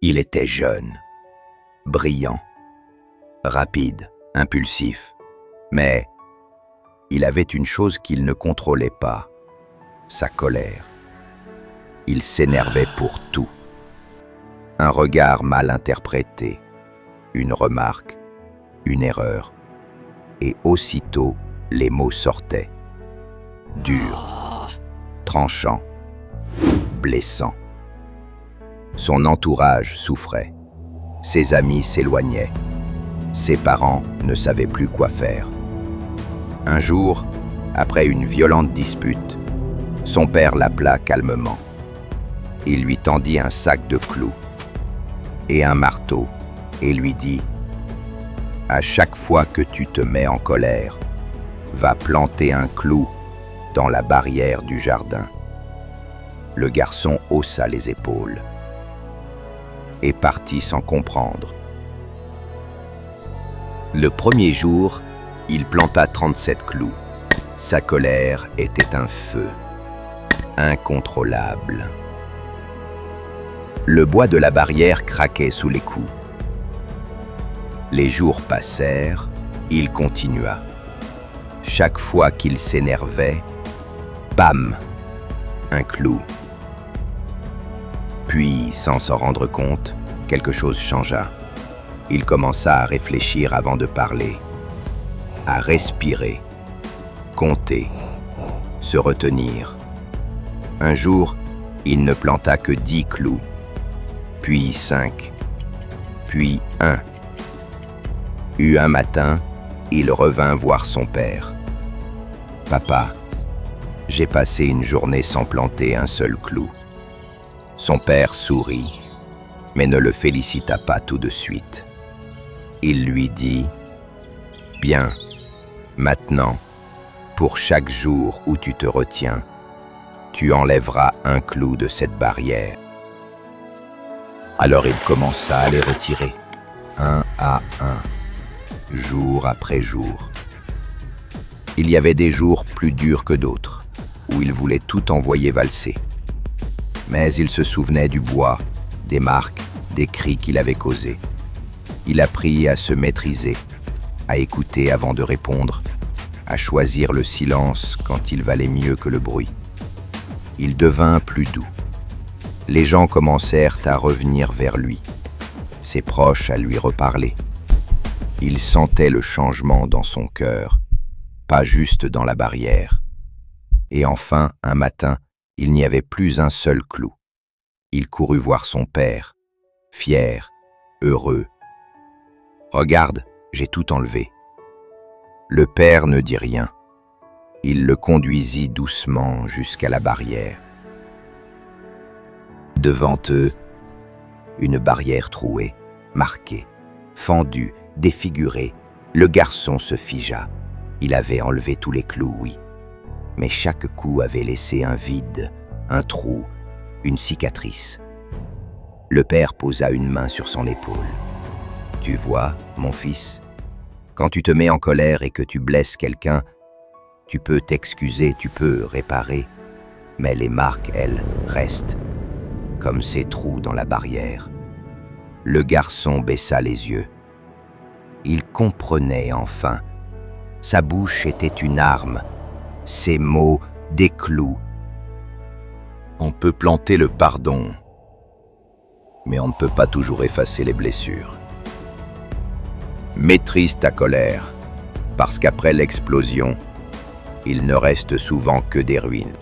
Il était jeune, brillant, rapide, impulsif, mais il avait une chose qu'il ne contrôlait pas, sa colère. Il s'énervait pour tout. Un regard mal interprété, une remarque, une erreur, et aussitôt les mots sortaient. Durs, tranchants, blessants. Son entourage souffrait, ses amis s'éloignaient, ses parents ne savaient plus quoi faire. Un jour, après une violente dispute, son père l'appela calmement. Il lui tendit un sac de clous et un marteau et lui dit « À chaque fois que tu te mets en colère, va planter un clou dans la barrière du jardin. » Le garçon haussa les épaules et partit sans comprendre. Le premier jour, il planta 37 clous. Sa colère était un feu, incontrôlable. Le bois de la barrière craquait sous les coups. Les jours passèrent, il continua. Chaque fois qu'il s'énervait, bam, un clou. Puis, sans s'en rendre compte, quelque chose changea. Il commença à réfléchir avant de parler, à respirer, compter, se retenir. Un jour, il ne planta que 10 clous, puis 5, puis 1. Un matin, il revint voir son père. « Papa, j'ai passé une journée sans planter un seul clou. » Son père sourit, mais ne le félicita pas tout de suite. Il lui dit « Bien, maintenant, pour chaque jour où tu te retiens, tu enlèveras un clou de cette barrière. » Alors il commença à les retirer, un à un, jour après jour. Il y avait des jours plus durs que d'autres, où il voulait tout envoyer valser. Mais il se souvenait du bois, des marques, des cris qu'il avait causés. Il apprit à se maîtriser, à écouter avant de répondre, à choisir le silence quand il valait mieux que le bruit. Il devint plus doux. Les gens commencèrent à revenir vers lui, ses proches à lui reparler. Il sentait le changement dans son cœur, pas juste dans la barrière. Et enfin, un matin, il n'y avait plus un seul clou. Il courut voir son père, fier, heureux. « Regarde, j'ai tout enlevé. » Le père ne dit rien. Il le conduisit doucement jusqu'à la barrière. Devant eux, une barrière trouée, marquée, fendue, défigurée. Le garçon se figea. Il avait enlevé tous les clous, oui. Mais chaque coup avait laissé un vide, un trou, une cicatrice. Le père posa une main sur son épaule. « Tu vois, mon fils, quand tu te mets en colère et que tu blesses quelqu'un, tu peux t'excuser, tu peux réparer, mais les marques, elles, restent, comme ces trous dans la barrière. » Le garçon baissa les yeux. Il comprenait enfin. Sa bouche était une arme, ses mots des clous. On peut planter le pardon, mais on ne peut pas toujours effacer les blessures. Maîtrise ta colère, parce qu'après l'explosion, il ne reste souvent que des ruines.